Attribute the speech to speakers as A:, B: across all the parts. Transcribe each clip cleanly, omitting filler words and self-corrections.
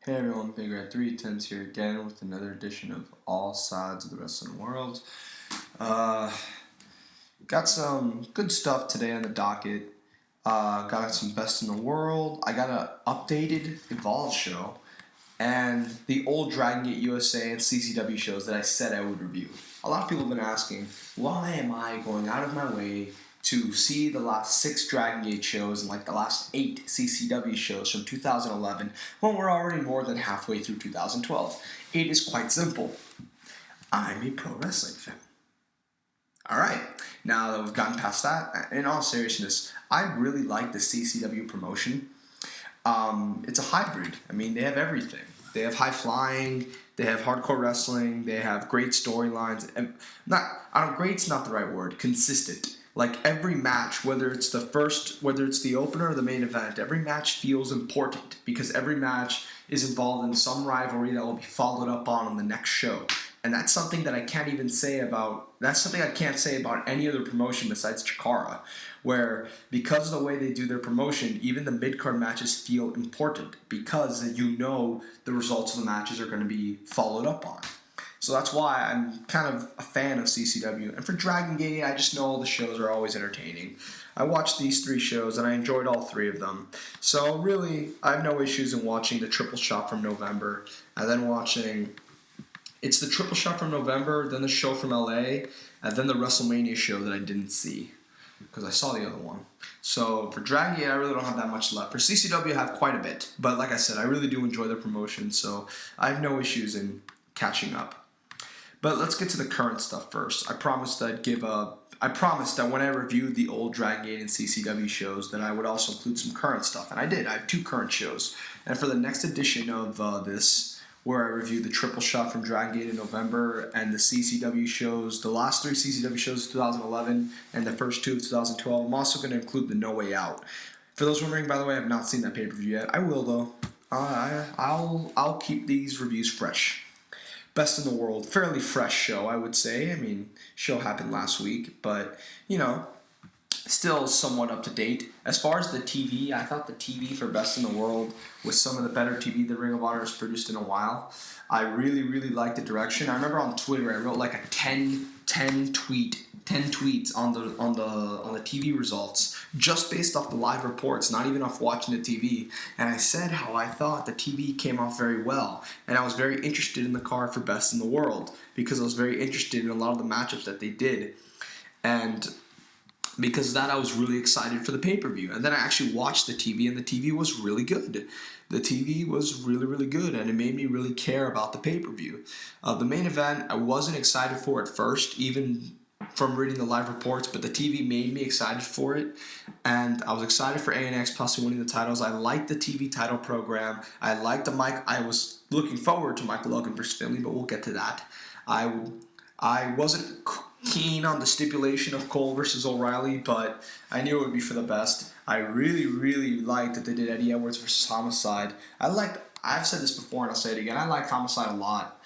A: Hey everyone, Big Red 310s here again with another edition of All Sides of the Wrestling World. Got some good stuff today on the docket. Got some Best in the World. I got an updated Evolve show and the old Dragon Gate USA and CZW shows that I said I would review. A lot of people have been asking, why am I going out of my way to see the last 6 Dragon Gate shows and like the last 8 CCW shows from 2011 when we're already more than halfway through 2012? It is quite simple. I'm a pro wrestling fan. Alright, now that we've gotten past that, in all seriousness, I really like the CCW promotion. It's a hybrid. I mean, they have everything. They have high flying, they have hardcore wrestling, they have great storylines. Great's not the right word, consistent. Like every match, whether it's the opener or the main event, every match feels important because every match is involved in some rivalry that will be followed up on the next show. And that's something that I can't say about any other promotion besides Chikara, where because of the way they do their promotion, even the mid-card matches feel important because you know the results of the matches are going to be followed up on. So that's why I'm kind of a fan of CCW. And for Dragon Gate, I just know all the shows are always entertaining. I watched these 3 shows and I enjoyed all 3 of them. So really, I have no issues in watching the Triple Shot from November and then watching... It's the Triple Shot from November, then the show from LA, and then the WrestleMania show that I didn't see because I saw the other one. So for Dragon Gate, I really don't have that much left. For CCW, I have quite a bit. But like I said, I really do enjoy their promotion, so I have no issues in catching up. But let's get to the current stuff first. I promised that when I reviewed the old Dragon Gate and CCW shows that I would also include some current stuff, and I did. I have 2 current shows. And for the next edition of this, where I reviewed the Triple Shot from Dragon Gate in November and the CCW shows, the last 3 CCW shows of 2011 and the first 2 of 2012. I'm also going to include the No Way Out. For those wondering, by the way, I have not seen that pay-per-view yet. I will, though. I'll keep these reviews fresh. Best in the World, fairly fresh show, I would say. I mean, show happened last week, but, still somewhat up to date. As far as the TV, I thought the TV for Best in the World was some of the better TV the Ring of Honor has produced in a while. I really, really liked the direction. I remember on Twitter I wrote like a 10 tweets on the TV results just based off the live reports, not even off watching the TV. And I said how I thought the TV came off very well, and I was very interested in the card for Best in the World because I was very interested in a lot of the matchups that they did, and because of that, I was really excited for the pay-per-view. And then I actually watched the TV, and the TV was really good. The TV was really, really good, and it made me really care about the pay-per-view. The main event, I wasn't excited for at first, even from reading the live reports, but the TV made me excited for it. And I was excited for ANX possibly winning the titles. I liked the TV title program. I liked the Mike. I was looking forward to Michael Elgin versus Finlay, but we'll get to that. I wasn't keen on the stipulation of Cole versus O'Reilly, but I knew it would be for the best. I really, really liked that they did Eddie Edwards versus Homicide. I've said this before and I'll say it again, I liked Homicide a lot.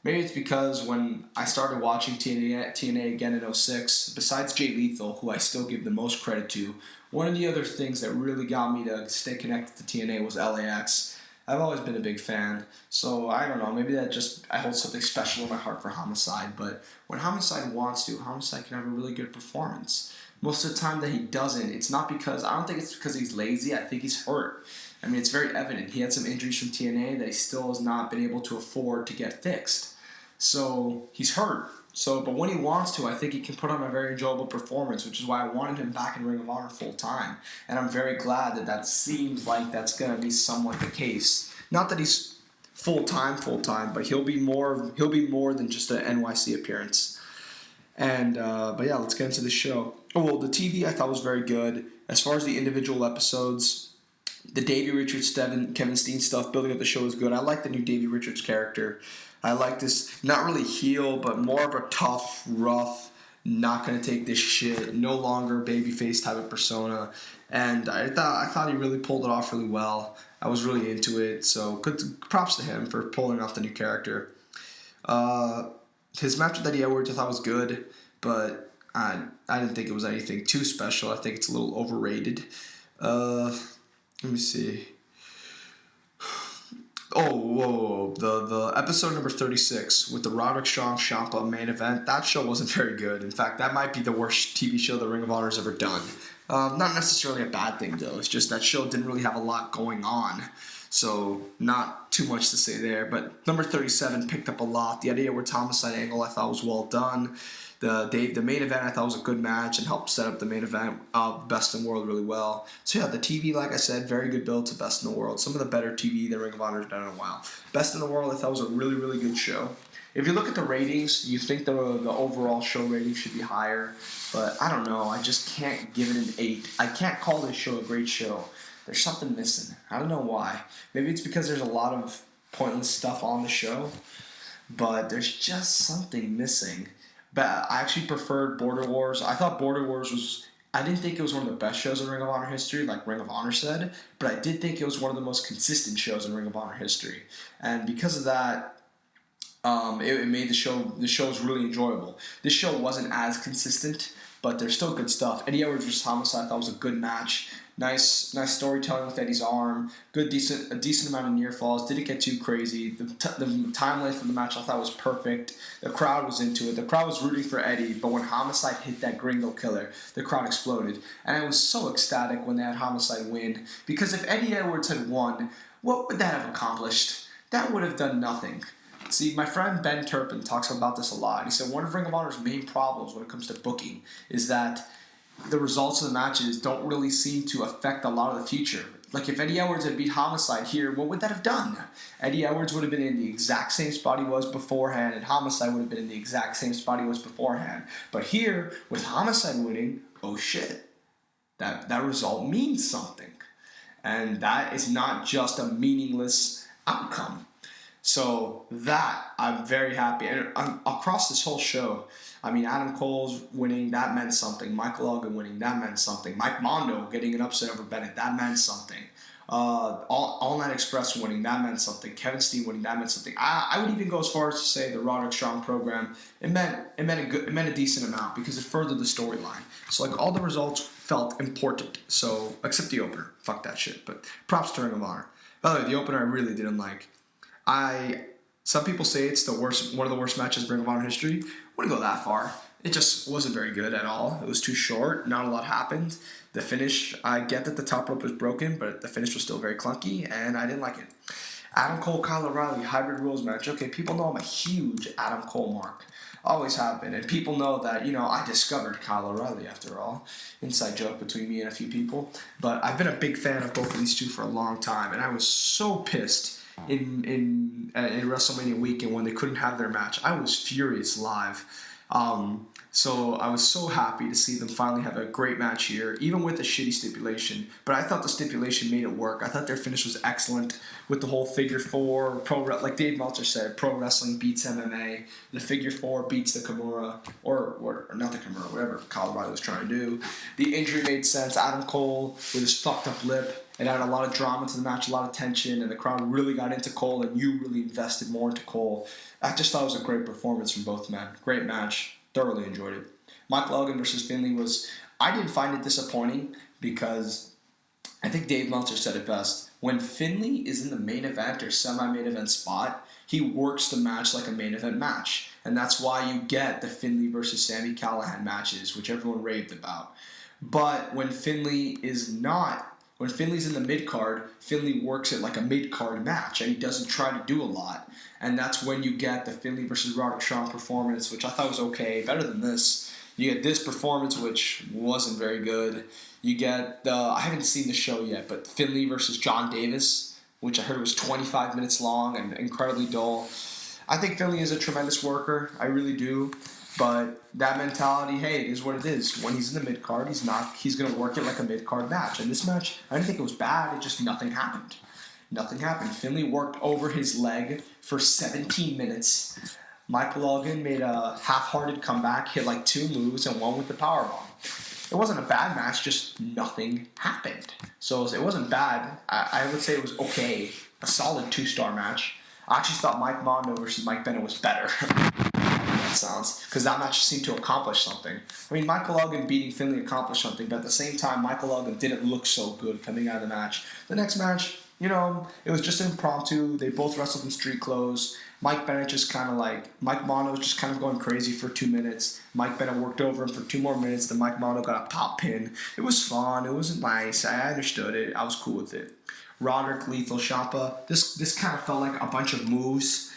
A: Maybe it's because when I started watching TNA again in 2006, besides Jay Lethal, who I still give the most credit to, one of the other things that really got me to stay connected to TNA was LAX. I've always been a big fan, so I don't know, maybe I hold something special in my heart for Homicide, but when Homicide wants to, Homicide can have a really good performance. Most of the time that he doesn't, I don't think it's because he's lazy, I think he's hurt. I mean, it's very evident. He had some injuries from TNA that he still has not been able to afford to get fixed. So, he's hurt. But when he wants to, I think he can put on a very enjoyable performance, which is why I wanted him back in Ring of Honor full time. And I'm very glad that seems like that's going to be somewhat the case. Not that he's full time, but he'll be more than just an NYC appearance. And but yeah, let's get into the show. Oh well, the TV I thought was very good. As far as the individual episodes, the Davey Richards, Kevin Steen stuff building up the show is good. I like the new Davey Richards character. I like this, not really heel, but more of a tough, rough, not going to take this shit, no longer babyface type of persona. And I thought he really pulled it off really well. I was really into it, so good props to him for pulling off the new character. His match with Eddie Edwards I thought was good, but I didn't think it was anything too special. I think it's a little overrated. Let me see. Oh, whoa. The episode number 36 with the Roderick Ciampa main event, that show wasn't very good. In fact, that might be the worst TV show the Ring of Honor has ever done. Not necessarily a bad thing, though. It's just that show didn't really have a lot going on. So, not too much to say there. But number 37 picked up a lot. The Eddie Edwards Homicide angle I thought was well done. The main event I thought was a good match and helped set up the main event Best in the World really well. So yeah, the TV, like I said, very good build to Best in the World. Some of the better TV the Ring of Honor has done in a while. Best in the World I thought was a really, really good show. If you look at the ratings, you think the overall show rating should be higher, but I don't know. I just can't give it an 8. I can't call this show a great show. There's something missing. I don't know why. Maybe it's because there's a lot of pointless stuff on the show, but there's just something missing. But I actually preferred Border Wars. I thought Border Wars was... I didn't think it was one of the best shows in Ring of Honor history, like Ring of Honor said, but I did think it was one of the most consistent shows in Ring of Honor history. And because of that, it made the show was really enjoyable. This show wasn't as consistent, but there's still good stuff. Eddie Edwards vs. Homicide I thought was a good match. Nice storytelling with Eddie's arm. A decent amount of near falls. Didn't get too crazy. The time length of the match I thought was perfect. The crowd was into it. The crowd was rooting for Eddie, but when Homicide hit that Gringo Killer, the crowd exploded. And I was so ecstatic when they had Homicide win, because if Eddie Edwards had won, what would that have accomplished? That would have done nothing. See, my friend Ben Turpin talks about this a lot. He said one of Ring of Honor's main problems when it comes to booking is that the results of the matches don't really seem to affect a lot of the future. Like, if Eddie Edwards had beat Homicide here, what would that have done? Eddie Edwards would have been in the exact same spot he was beforehand, and Homicide would have been in the exact same spot he was beforehand. But here, with Homicide winning, oh shit, that result means something. And that is not just a meaningless outcome. So that, I'm very happy. And across this whole show, I mean, Adam Cole's winning, that meant something. Michael Elgin winning, that meant something. Mike Mondo getting an upset over Bennett, that meant something. All Night Express winning, that meant something. Kevin Steen winning, that meant something. I would even go as far as to say the Roderick Strong program, it meant a decent amount because it furthered the storyline. So like all the results felt important. So except the opener, fuck that shit. But props to Ring of Honor. By the way, the opener I really didn't like. Some people say it's one of the worst matches in Ring of Honor history. I wouldn't go that far. It just wasn't very good at all. It was too short. Not a lot happened. The finish, I get that the top rope was broken, but the finish was still very clunky, and I didn't like it. Adam Cole, Kyle O'Reilly, hybrid rules match. Okay, people know I'm a huge Adam Cole mark. Always have been. And people know that, I discovered Kyle O'Reilly after all. Inside joke between me and a few people. But I've been a big fan of both of these two for a long time, and I was so pissed in WrestleMania weekend when they couldn't have their match. I was furious live. So I was so happy to see them finally have a great match here, even with a shitty stipulation. But I thought the stipulation made it work. I thought their finish was excellent with the whole figure four, like Dave Meltzer said, pro wrestling beats MMA. The figure four beats the Kimura, or not the Kimura, whatever Kyle O'Reilly was trying to do. The injury made sense. Adam Cole with his fucked up lip. It added a lot of drama to the match, a lot of tension, and the crowd really got into Cole, and you really invested more into Cole. I just thought it was a great performance from both men. Great match. Thoroughly enjoyed it. Michael Elgin versus Finlay I didn't find it disappointing because I think Dave Meltzer said it best. When Finlay is in the main event or semi-main event spot, he works the match like a main event match. And that's why you get the Finlay versus Sami Callihan matches, which everyone raved about. But when Finlay is not... When Finlay's in the mid-card, Finlay works it like a mid-card match, and he doesn't try to do a lot. And that's when you get the Finlay versus Roderick Strong performance, which I thought was okay, better than this. You get this performance, which wasn't very good. You get I haven't seen the show yet, but Finlay versus John Davis, which I heard was 25 minutes long and incredibly dull. I think Finlay is a tremendous worker. I really do. But that mentality, hey, it is what it is. When he's in the mid-card, he's going to work it like a mid-card match. And this match, I didn't think it was bad. It just nothing happened. Nothing happened. Finlay worked over his leg for 17 minutes. Michael Elgin made a half-hearted comeback, hit like 2 moves, and won with the powerbomb. It wasn't a bad match, just nothing happened. So it wasn't bad. I would say it was okay. A solid 2-star match. I actually thought Mike Mondo versus Mike Bennett was better. Sounds, because that match seemed to accomplish something. I mean, Michael Elgin beating Finlay accomplished something, but at the same time, Michael Elgin didn't look so good coming out of the match. The next match, it was just impromptu. They both wrestled in street clothes. Mike Bennett just kind of Mike Mondo was just kind of going crazy for 2 minutes. Mike Bennett worked over him for 2 more minutes. Then Mike Mondo got a pop pin. It was fun. It was nice. I understood it. I was cool with it. Roderick, Lethal, Ciampa. This kind of felt like a bunch of moves.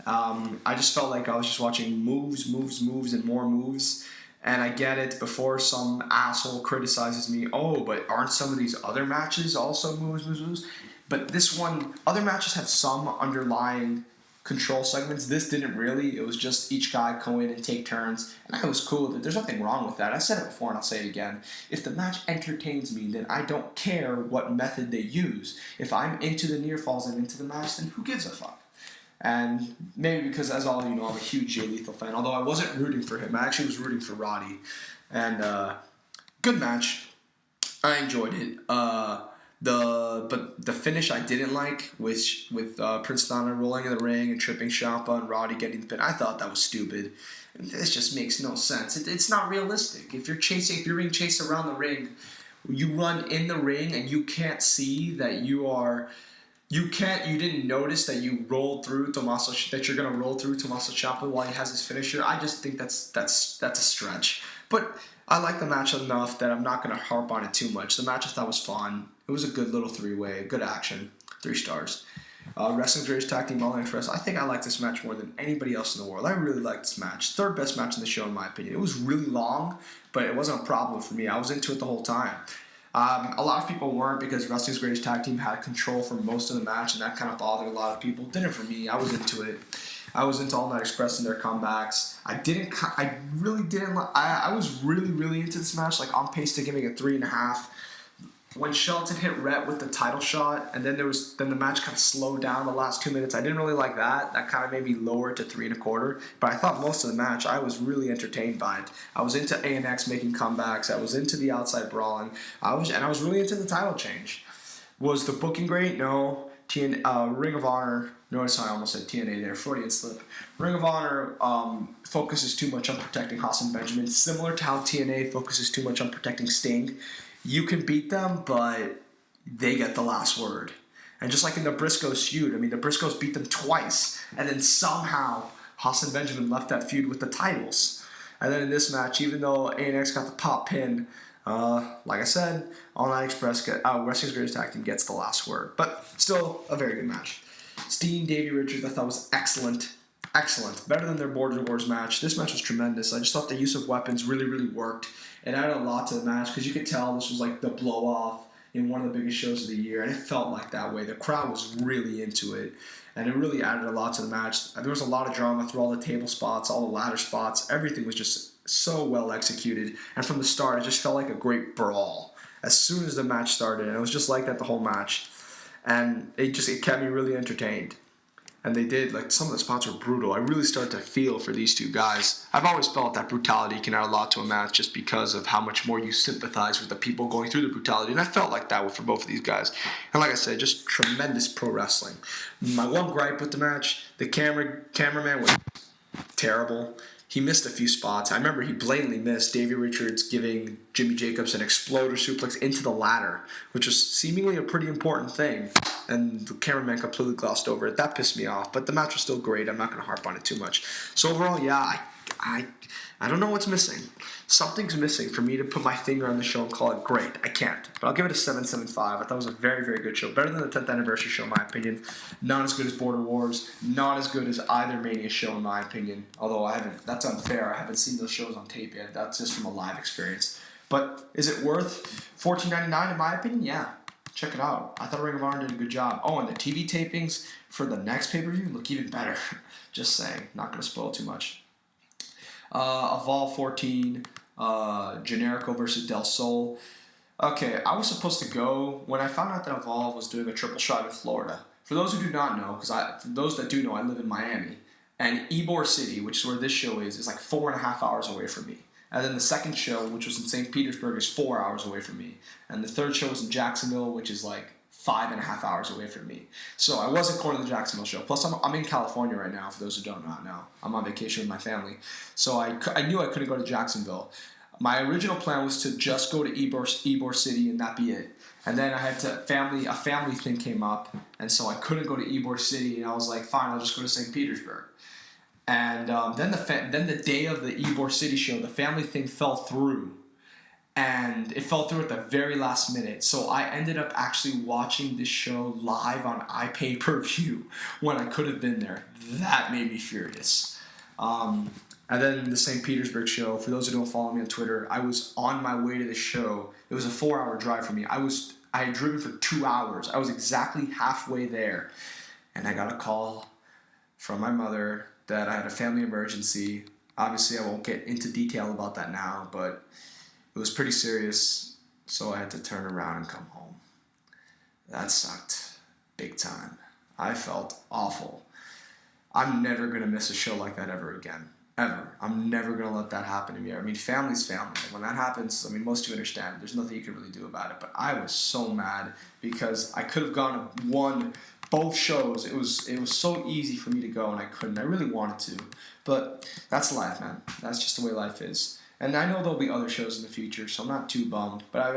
A: I just felt like I was just watching moves, and more moves. And I get it. Before some asshole criticizes me, oh, but aren't some of these other matches also moves? But this one, other matches have some underlying control segments. This didn't really. It was just each guy go in and take turns. And I was cool with it. There's nothing wrong with that. I said it before and I'll say it again. If the match entertains me, then I don't care what method they use. If I'm into the near falls and into the match, then who gives a fuck? And maybe because, as all of you know, I'm a huge Jay Lethal fan. Although I wasn't rooting for him. I actually was rooting for Roddy. And good match. I enjoyed it. But the finish I didn't like, with Prince Nana rolling in the ring and tripping Ciampa and Roddy getting the pin. I thought that was stupid. This just makes no sense. It's not realistic. If you're being chased around the ring, you run in the ring and you can't see that you didn't notice that you rolled through Tomasso, that you're gonna roll through Tomasso Ciampa while he has his finisher. I just think that's a stretch. But I like the match enough that I'm not gonna harp on it too much. The match I thought was fun. It was a good little 3-way, good action, 3 stars. Wrestling's Greatest Tag Team, All Express. I think I like this match more than anybody else in the world. I really liked this match. 3rd best match in the show in my opinion. It was really long, but it wasn't a problem for me. I was into it the whole time. A lot of people weren't, because Wrestling's Greatest Tag Team had control for most of the match, and that kind of bothered a lot of people. Didn't for me. I was into it. I was into All Night Express and their comebacks. I was really into this match, like on pace to giving it 3.5. When Shelton hit Rhett with the title shot, and then the match kind of slowed down the last 2 minutes. I didn't really like that. That kind of made me lower it to 3.25. But I thought most of the match, I was really entertained by it. I was into ANX making comebacks. I was into the outside brawling. I was really into the title change. Was the booking great? No. Ring of Honor. Notice I almost said TNA there. Freudian slip. Ring of Honor focuses too much on protecting Hassan Benjamin, similar to how TNA focuses too much on protecting Sting. You can beat them, but they get the last word. And just like in the Briscoes feud, the Briscoes beat them twice, and then somehow Hassan Benjamin left that feud with the titles. And then in this match, even though ANX got the pop pin, like I said, All Night Express, Wrestling's Greatest Tag Team gets the last word. But still, a very good match. Steen, Davey, Richards, I thought was excellent. Excellent. Better than their Border Wars match. This match was tremendous. I just thought the use of weapons really worked. It added a lot to the match, because you could tell this was like the blow-off in one of the biggest shows of the year, and it felt like that way. The crowd was really into it, and it really added a lot to the match. There was a lot of drama through all the table spots, all the ladder spots. Everything was just so well executed, and from the start, it just felt like a great brawl. As soon as the match started, and it was just like that the whole match, and it kept me really entertained. And they did, some of the spots were brutal. I really started to feel for these two guys. I've always felt that brutality can add a lot to a match, just because of how much more you sympathize with the people going through the brutality. And I felt like that for both of these guys. And like I said, just tremendous pro wrestling. My one gripe with the match, the cameraman was terrible. He missed a few spots. I remember he blatantly missed Davey Richards giving Jimmy Jacobs an exploder suplex into the ladder, which was seemingly a pretty important thing, and the cameraman completely glossed over it. That pissed me off, but the match was still great. I'm not going to harp on it too much. So overall, yeah, I don't know what's missing. Something's missing for me to put my finger on the show and call it great. I can't. But I'll give it a 7.75. I thought it was a very good show. Better than the 10th anniversary show, in my opinion. Not as good as Border Wars. Not as good as either Mania show, in my opinion. Although that's unfair. I haven't seen those shows on tape yet. That's just from a live experience. But is it worth $14.99 in my opinion? Yeah. Check it out. I thought Ring of Honor did a good job. Oh, and the TV tapings for the next pay-per-view look even better. Just saying. Not going to spoil too much. Evolve 14, Generico versus Del Sol. Okay, I was supposed to go when I found out that Evolve was doing a triple shot in Florida. For those who do not know, for those that do know, I live in Miami, and Ybor City, which is where this show is like 4.5 hours away from me. And then the second show, which was in St. Petersburg, is 4 hours away from me. And the third show was in Jacksonville, which is like 5.5 hours away from me. So I wasn't going to the Jacksonville show. Plus, I'm in California right now, for those who don't know. I'm on vacation with my family. So I knew I couldn't go to Jacksonville. My original plan was to just go to Ybor City and that be it. And then I had a family thing came up, and so I couldn't go to Ybor City, and I was like, fine, I'll just go to St. Petersburg. And then the day of the Ybor City show, the family thing fell through. And it fell through at the very last minute. So I ended up actually watching this show live on iPay-per-view when I could have been there. That made me furious. And then the St. Petersburg show, for those who don't follow me on Twitter, I was on my way to the show. It was a 4-hour drive for me. I had driven for 2 hours. I was exactly halfway there. And I got a call from my mother that I had a family emergency. Obviously, I won't get into detail about that now, but it was pretty serious, so I had to turn around and come home. That sucked big time. I felt awful. I'm never going to miss a show like that ever again. Ever. I'm never going to let that happen to me. I mean, family's family. When that happens, I mean, most of you understand. There's nothing you can really do about it. But I was so mad because I could have gone and won both shows. It was so easy for me to go, and I couldn't. I really wanted to. But that's life, man. That's just the way life is. And I know there'll be other shows in the future, so I'm not too bummed. But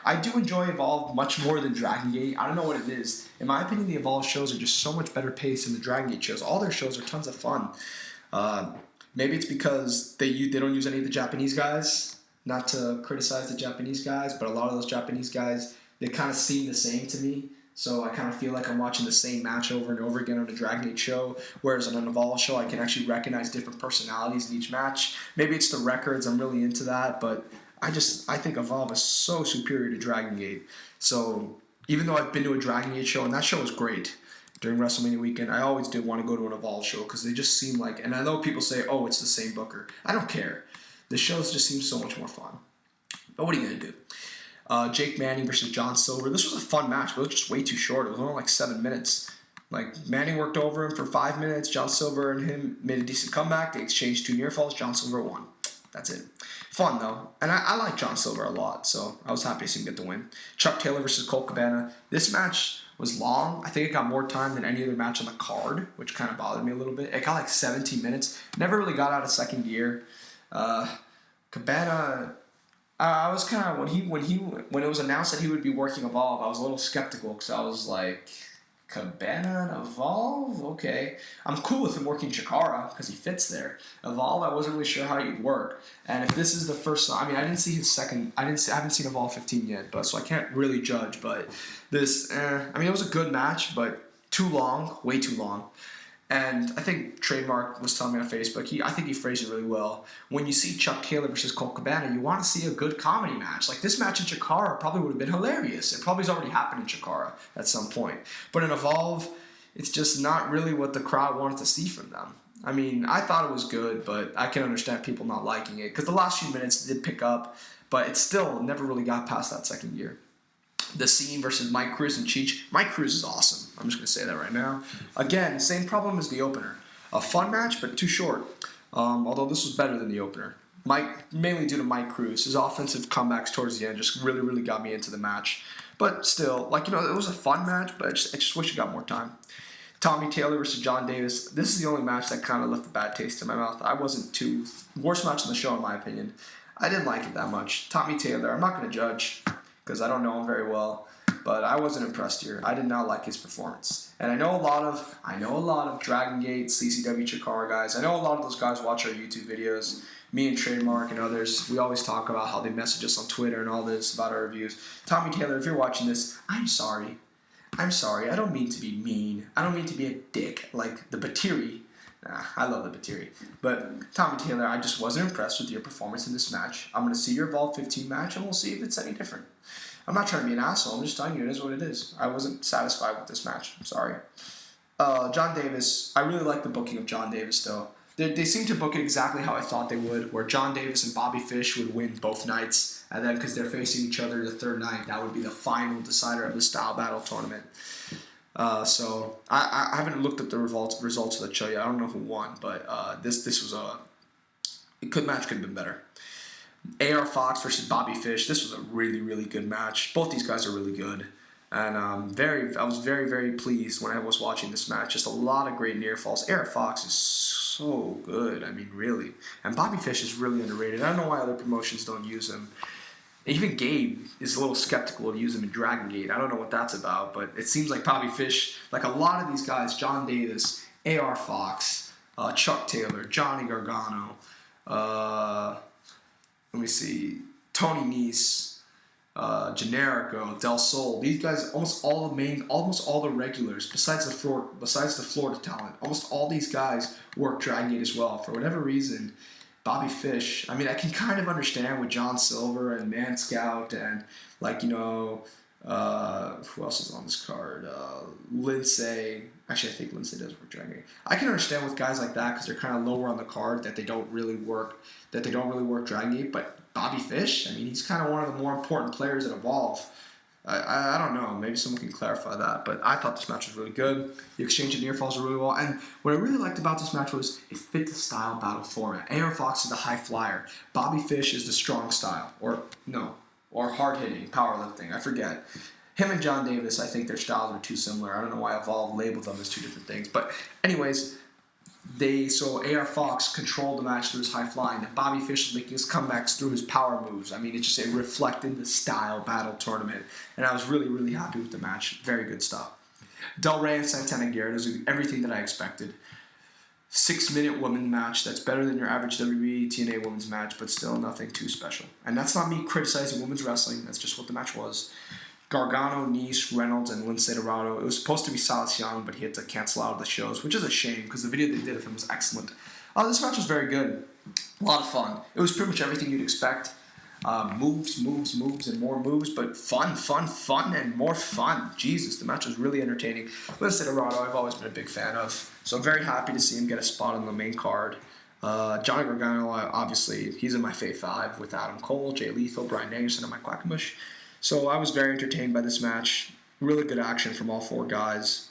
A: I do enjoy Evolve much more than Dragon Gate. I don't know what it is. In my opinion, the Evolve shows are just so much better paced than the Dragon Gate shows. All their shows are tons of fun. Maybe it's because they don't use any of the Japanese guys. Not to criticize the Japanese guys, but a lot of those Japanese guys, they kind of seem the same to me. So I kind of feel like I'm watching the same match over and over again on a Dragon Gate show, whereas on an Evolve show, I can actually recognize different personalities in each match. Maybe it's the records, I'm really into that, but I think Evolve is so superior to Dragon Gate. So even though I've been to a Dragon Gate show, and that show was great during WrestleMania weekend, I always did want to go to an Evolve show because they just seem like, and I know people say, oh, it's the same booker. I don't care. The shows just seem so much more fun. But what are you going to do? Jake Manning versus John Silver. This was a fun match, but it was just way too short. It was only like 7 minutes. Like, Manning worked over him for 5 minutes. John Silver and him made a decent comeback. They exchanged 2 near falls. John Silver won. That's it. Fun, though. And I like John Silver a lot, so I was happy to see him get the win. Chuck Taylor versus Colt Cabana. This match was long. I think it got more time than any other match on the card, which kind of bothered me a little bit. It got like 17 minutes. Never really got out of second gear. Cabana... I was kind of when it was announced that he would be working Evolve, I was a little skeptical because I was like, Cabana and Evolve, okay. I'm cool with him working Chikara because he fits there. Evolve, I wasn't really sure how he'd work. And if this is the first, I mean, I didn't see his second. I haven't seen Evolve 15 yet, but so I can't really judge. But this, I mean, it was a good match, but too long, way too long. And I think Trademark was telling me on Facebook, I think he phrased it really well. When you see Chuck Taylor versus Colt Cabana, you want to see a good comedy match. Like, this match in Chikara probably would have been hilarious. It probably has already happened in Chikara at some point. But in Evolve, it's just not really what the crowd wanted to see from them. I mean, I thought it was good, but I can understand people not liking it. Because the last few minutes did pick up, but it still never really got past that second gear. The Steen versus Mike Cruz and Cheech. Mike Cruz is awesome. I'm just going to say that right now. Again, same problem as the opener. A fun match, but too short. Although this was better than the opener. Mainly due to Mike Cruz. His offensive comebacks towards the end just really, really got me into the match. But still, like, it was a fun match, but I just wish it got more time. Tommy Taylor versus John Davis. This is the only match that kind of left a bad taste in my mouth. I wasn't too... Worst match on the show, in my opinion. I didn't like it that much. Tommy Taylor, I'm not going to judge, because I don't know him very well, but I wasn't impressed here. I did not like his performance. And I know a lot of Dragon Gate, CZW, Chikara guys. I know a lot of those guys watch our YouTube videos. Me and Trademark and others, we always talk about how they message us on Twitter and all this about our reviews. Tommy Taylor, if you're watching this, I'm sorry. I'm sorry. I don't mean to be mean. I don't mean to be a dick like the Batiri. Nah, I love the Batiri. But Tommy Taylor, I just wasn't impressed with your performance in this match. I'm going to see your Evolve 15 match, and we'll see if it's any different. I'm not trying to be an asshole. I'm just telling you it is what it is. I wasn't satisfied with this match. I'm sorry. John Davis, I really like the booking of John Davis, though. They seem to book it exactly how I thought they would, where John Davis and Bobby Fish would win both nights, and then because they're facing each other the third night, that would be the final decider of the Style Battle tournament. So I haven't looked at the results of the show yet. I don't know who won, but this was a match could have been better. AR Fox versus Bobby Fish. This was a really, really good match. Both these guys are really good. And I was very, very pleased when I was watching this match. Just a lot of great near falls. AR Fox is so good. I mean, really. And Bobby Fish is really underrated. I don't know why other promotions don't use him. Even Gabe is a little skeptical of using him in Dragon Gate. I don't know what that's about, but it seems like Bobby Fish, like a lot of these guys, John Davis, A.R. Fox, Chuck Taylor, Johnny Gargano, let me see, Tony Nese, Generico, Del Sol. These guys, almost all the regulars, besides the Florida talent, almost all these guys work Dragon Gate as well. For whatever reason, Bobby Fish, I mean, I can kind of understand with John Silver and Man Scout and, like, you know, who else is on this card? Lindsay. Actually, I think Lindsay does work Dragon Gate. I can understand with guys like that because they're kind of lower on the card that they don't really work Dragon Gate. But Bobby Fish, I mean, he's kind of one of the more important players at Evolve. I don't know. Maybe someone can clarify that. But I thought this match was really good. The exchange of near falls were really well. And what I really liked about this match was it fit the style battle format. A.R. Fox is the high flyer. Bobby Fish is the strong style. Or hard-hitting, powerlifting. I forget. Him and John Davis, I think their styles are too similar. I don't know why Evolve labeled them as two different things. But anyways, so A.R. Fox controlled the match through his high flying, and Bobby Fish was making his comebacks through his power moves. I mean, it reflected the style battle tournament, and I was really, really happy with the match. Very good stuff. Del Rey and Santana Garrett was everything that I expected. 6-minute women's match that's better than your average WWE TNA women's match, but still nothing too special. And that's not me criticizing women's wrestling. That's just what the match was. Gargano, Nese, Reynolds, and Lindsay Dorado. It was supposed to be Silas Young, but he had to cancel out of the shows, which is a shame because the video they did of him was excellent. This match was very good. A lot of fun. It was pretty much everything you'd expect. Moves, and more moves, but fun, and more fun. Jesus, the match was really entertaining. Lindsay Dorado, I've always been a big fan of, so I'm very happy to see him get a spot on the main card. Johnny Gargano, obviously, he's in my Fave 5 with Adam Cole, Jay Lethal, Bryan Danielson, and Mike Quackenbush. So I was very entertained by this match. Really good action from all four guys.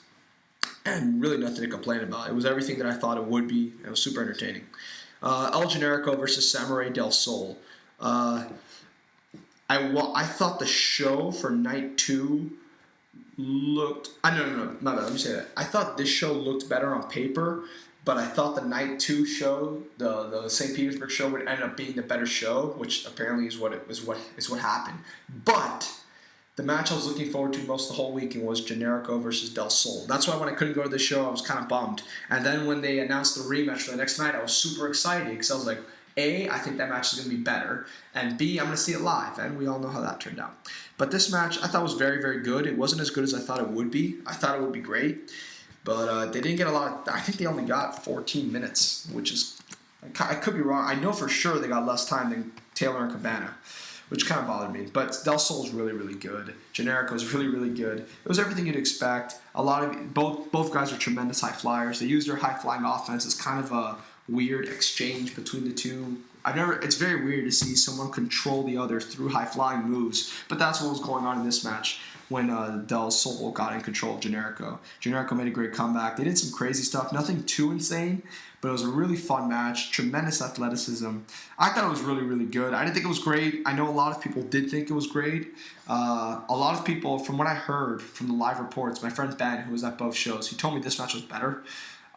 A: And really nothing to complain about. It was everything that I thought it would be. It was super entertaining. El Generico versus Samurai Del Sol. I thought the show for night 2 looked... No, not that. Let me say that. I thought this show looked better on paper, but I thought the night 2 show, the St. Petersburg show, would end up being the better show, which apparently is what happened. But the match I was looking forward to most of the whole weekend was Generico versus Del Sol. That's why when I couldn't go to the show, I was kind of bummed. And then when they announced the rematch for the next night, I was super excited because I was like, A, I think that match is going to be better, and B, I'm going to see it live, and we all know how that turned out. But this match I thought was very, very good. It wasn't as good as I thought it would be. I thought it would be great. But they didn't get a lot. I think they only got 14 minutes, which is, I could be wrong. I know for sure they got less time than Taylor and Cabana, which kind of bothered me. But Del Sol's really, really good. Generico's really, really good. It was everything you'd expect. Both guys are tremendous high flyers. They use their high flying offense as kind of a weird exchange between the two. It's very weird to see someone control the other through high flying moves. But that's what was going on in this match when Del Sol got in control of Generico. Generico made a great comeback. They did some crazy stuff, nothing too insane, but it was a really fun match, tremendous athleticism. I thought it was really, really good. I didn't think it was great. I know a lot of people did think it was great. A lot of people, from what I heard from the live reports, my friend Ben, who was at both shows, he told me this match was better.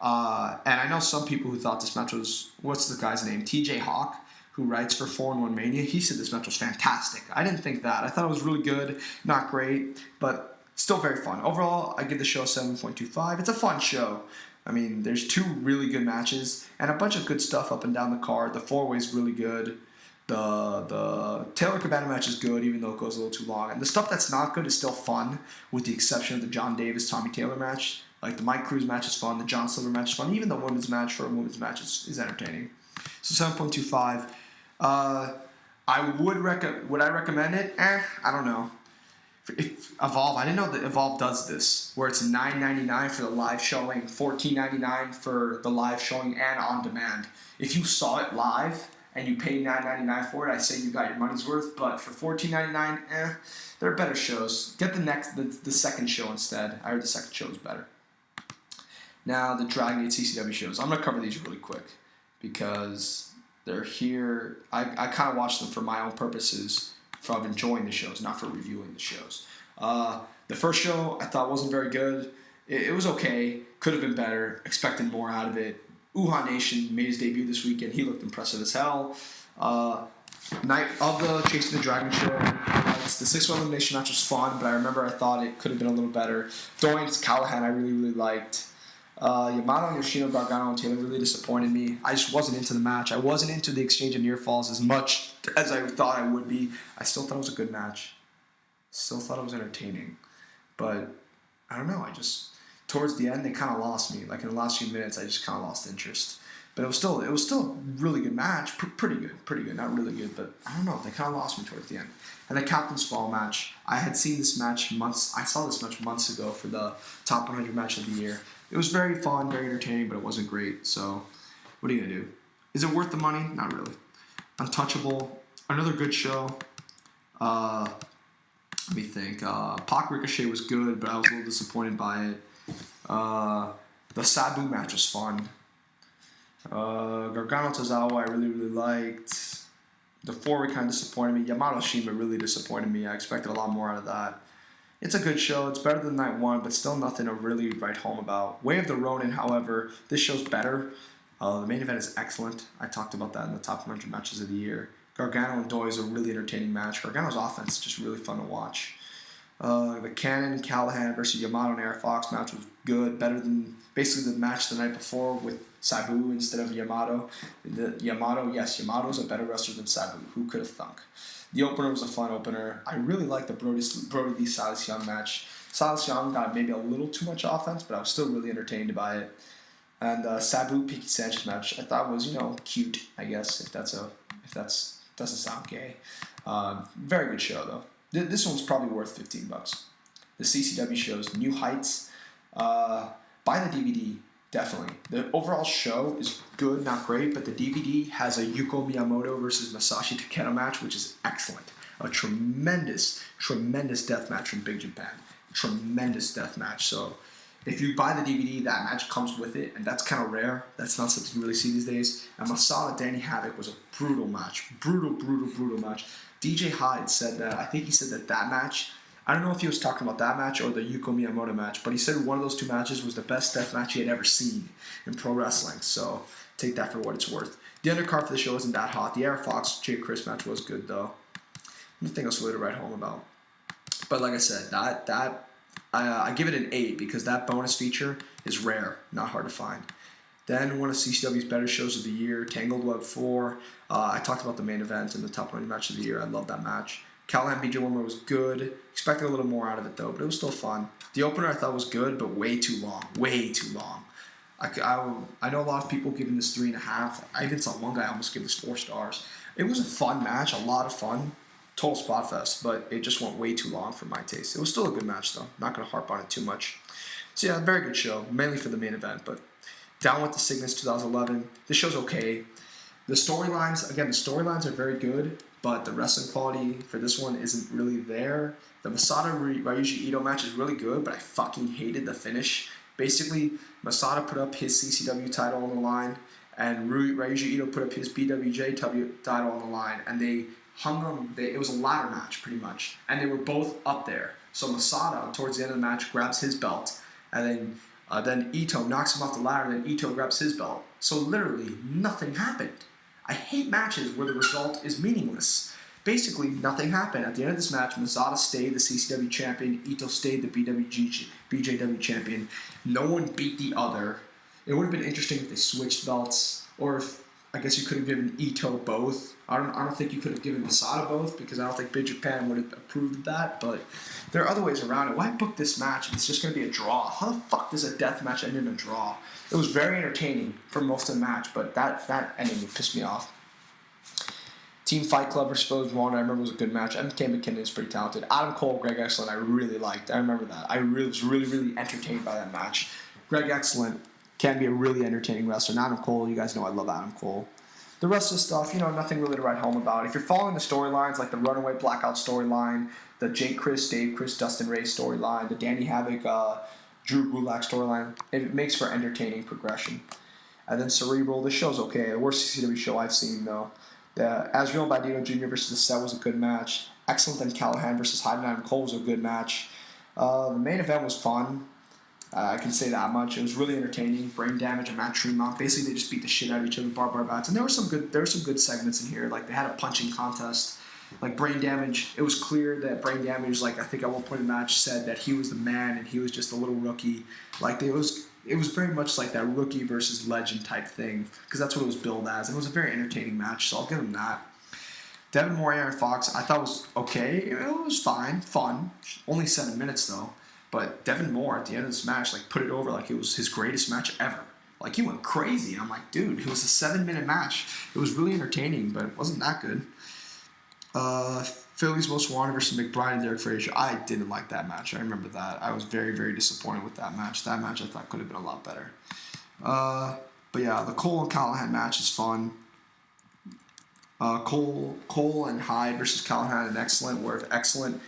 A: And I know some people who thought this match was, what's the guy's name? TJ Hawk, who writes for 4-in-1 Mania. He said this match was fantastic. I didn't think that. I thought it was really good, not great, but still very fun. Overall, I give the show a 7.25. It's a fun show. I mean, there's 2 really good matches and a bunch of good stuff up and down the card. The 4-way's really good. The Taylor Cabana match is good, even though it goes a little too long. And the stuff that's not good is still fun, with the exception of the John Davis-Tommy Taylor match. Like, the Mike Cruz match is fun. The John Silver match is fun. Even the women's match for a women's match is entertaining. So 7.25. Would I recommend it? I don't know. If Evolve, I didn't know that Evolve does this, where it's $9.99 for the live showing, $14.99 for the live showing and on demand. If you saw it live and you paid $9.99 for it, I say you got your money's worth. But for $14.99, there are better shows. Get the second show instead. I heard the second show is better. Now the Dragon Gate CCW shows. I'm gonna cover these really quick because they're here. I kind of watch them for my own purposes, of enjoying the shows, not for reviewing the shows. The first show I thought wasn't very good. It was okay. Could have been better. Expected more out of it. Uha Nation made his debut this weekend. He looked impressive as hell. Night of the Chasing the Dragon show. The 6-1 elimination match was fun, but I remember I thought it could have been a little better. Doink Callahan I really liked. Yamato and Yoshino, Gargano, and Taylor really disappointed me. I just wasn't into the match. I wasn't into the exchange of near falls as much as I thought I would be. I still thought it was a good match. Still thought it was entertaining. But, I don't know, towards the end, they kind of lost me. Like, in the last few minutes, I just kind of lost interest. But it was still a really good match. Pretty good. Not really good, but I don't know. They kind of lost me towards the end. And the Captain's Fall match, I had seen this match I saw this match months ago for the top 100 match of the year. It was very fun, very entertaining, but it wasn't great. So, what are you going to do? Is it worth the money? Not really. Untouchable, another good show. Let me think. Pac Ricochet was good, but I was a little disappointed by it. The Sabu match was fun. Gargano Tozawa I really liked. The 4-way kind of disappointed me. Yamato Shima really disappointed me. I expected a lot more out of that. It's a good show. It's better than night 1, but still nothing to really write home about. Way of the Ronin, however, this show's better. The main event is excellent. I talked about that in the top 100 matches of the year. Gargano and Doi is a really entertaining match. Gargano's offense is just really fun to watch. The Cannon, Callahan versus Yamato and Air Fox match was good. Better than basically the match the night before with Sabu instead of Yamato. Yamato's a better wrestler than Sabu. Who could have thunk? The opener was a fun opener. I really liked the Brody Lee Silas Young match. Silas Young got maybe a little too much offense, but I was still really entertained by it. And Sabu Piqui Sanchez match I thought was cute. I guess if that doesn't sound gay. Very good show though. This one's probably worth $15. The CCW shows New Heights. Buy the DVD. Definitely. The overall show is good, not great, but the DVD has a Yuko Miyamoto versus Masashi Takeda match, which is excellent. A tremendous death match from Big Japan. Tremendous death match. So if you buy the DVD, that match comes with it, and that's kind of rare. That's not something you really see these days. And Masada Danny Havoc was a brutal match. Brutal match. DJ Hyde said that, I think he said that match, I don't know if he was talking about that match or the Yuko Miyamoto match, but he said one of those two matches was the best death match he had ever seen in pro wrestling. So take that for what it's worth. The undercard for the show isn't that hot. The Air Fox Jay Chris match was good though. Nothing else really to write home about. But like I said, I give it an 8 because that bonus feature is rare, not hard to find. Then one of CCW's better shows of the year, Tangled Web 4. I talked about the main event and the top 20 match of the year. I love that match. Callahan BJ Warmer was good. Expected a little more out of it though, but it was still fun. The opener I thought was good, but way too long. I know a lot of people giving this 3.5. I even saw one guy almost give this 4 stars. It was a fun match, a lot of fun. Total spot fest, but it just went way too long for my taste. It was still a good match though. Not going to harp on it too much. So yeah, very good show, mainly for the main event, but Down with the Sickness 2011. This show's okay. The storylines are very good, but the wrestling quality for this one isn't really there. The Masada Ryuji Ito match is really good, but I fucking hated the finish. Basically, Masada put up his CCW title on the line, and Ryuji Ito put up his BWJ title on the line, and they hung them. It was a ladder match, pretty much, and they were both up there. So Masada, towards the end of the match, grabs his belt, and then Ito knocks him off the ladder, and then Ito grabs his belt. So literally, nothing happened. I hate matches where the result is meaningless. Basically, nothing happened. At the end of this match, Masada stayed the CCW champion. Ito stayed the BJW champion. No one beat the other. It would have been interesting if they switched belts, or if, I guess you could have given Ito both. I don't think you could have given Masada both, because I don't think Big Japan would have approved of that, but there are other ways around it. Why book this match if it's just going to be a draw? How the fuck does a death match end in a draw? It was very entertaining for most of the match, but that ending pissed me off. Team Fight Club versus Phillies Wanda, I remember it was a good match. MK McKinnon is pretty talented. Adam Cole, Greg Excellent, I really liked. I remember that. I was really entertained by that match. Greg Excellent can be a really entertaining wrestler. And Adam Cole, you guys know I love Adam Cole. The rest of the stuff, nothing really to write home about. If you're following the storylines, like the Runaway Blackout storyline, the Jake Chris, Dave Chris, Dustin Ray storyline, the Danny Havoc, Drew Gulak storyline, it makes for entertaining progression. And then Cerebral, this show's okay. The worst CCW show I've seen, though. The Azrael Bandito Jr. versus the Set was a good match. Excellent and Callahan versus Hyde and Adam Cole was a good match. The main event was fun. I can say that much. It was really entertaining. Brain Damage and Matt Tremont. Basically, they just beat the shit out of each other with barbed bats. And there were some good segments in here. Like they had a punching contest. Like Brain Damage, it was clear that Brain Damage, like I think at one point in the match, said that he was the man and he was just a little rookie. Like it was very much like that rookie versus legend type thing, because that's what it was billed as. And it was a very entertaining match, so I'll give him that. Devin Moore, Aaron Fox, I thought was okay. It was fine, fun. Only 7 minutes though. But Devin Moore at the end of this match, like, put it over like it was his greatest match ever. Like, he went crazy. And I'm like, dude, it was a 7-minute match. It was really entertaining, but it wasn't that good. Philly's Most Wanted versus McBride and Derek Frazier. I didn't like that match. I remember that. I was very, very disappointed with that match. That match I thought could have been a lot better. But yeah, the Cole and Callahan match is fun. Cole and Hyde versus Callahan and Excellent, where if Excellent,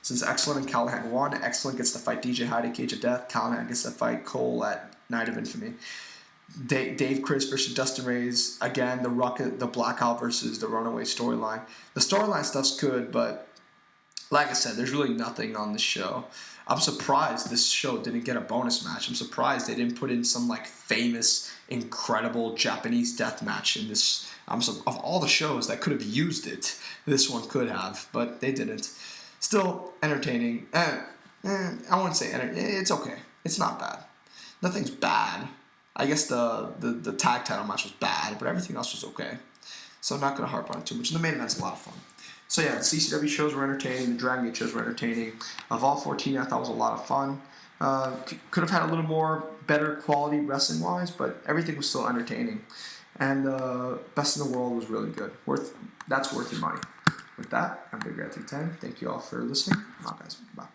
A: since Excellent and Callahan won, Excellent gets to fight DJ Hyde at Cage of Death. Callahan gets to fight Cole at Night of Infamy. Dave Chris versus Dustin Reyes. Again, the Blackout versus the Runaway storyline. The storyline stuff's good, but like I said, there's really nothing on this show. I'm surprised this show didn't get a bonus match. I'm surprised they didn't put in some like famous, incredible Japanese death match in this. Of all the shows that could have used it, this one could have, but they didn't. Still entertaining. I wouldn't say it's okay. It's not bad. Nothing's bad. I guess the tag title match was bad, but everything else was okay. So I'm not going to harp on it too much. And the main event's a lot of fun. So yeah, the CZW shows were entertaining. The Dragon Gate shows were entertaining. Of all 14, I thought it was a lot of fun. Could have had a little more better quality wrestling-wise, but everything was still entertaining. And Best in the World was really good. That's worth your money. With that, I'm Big Red 10. Thank you all for listening. Bye, guys. Bye.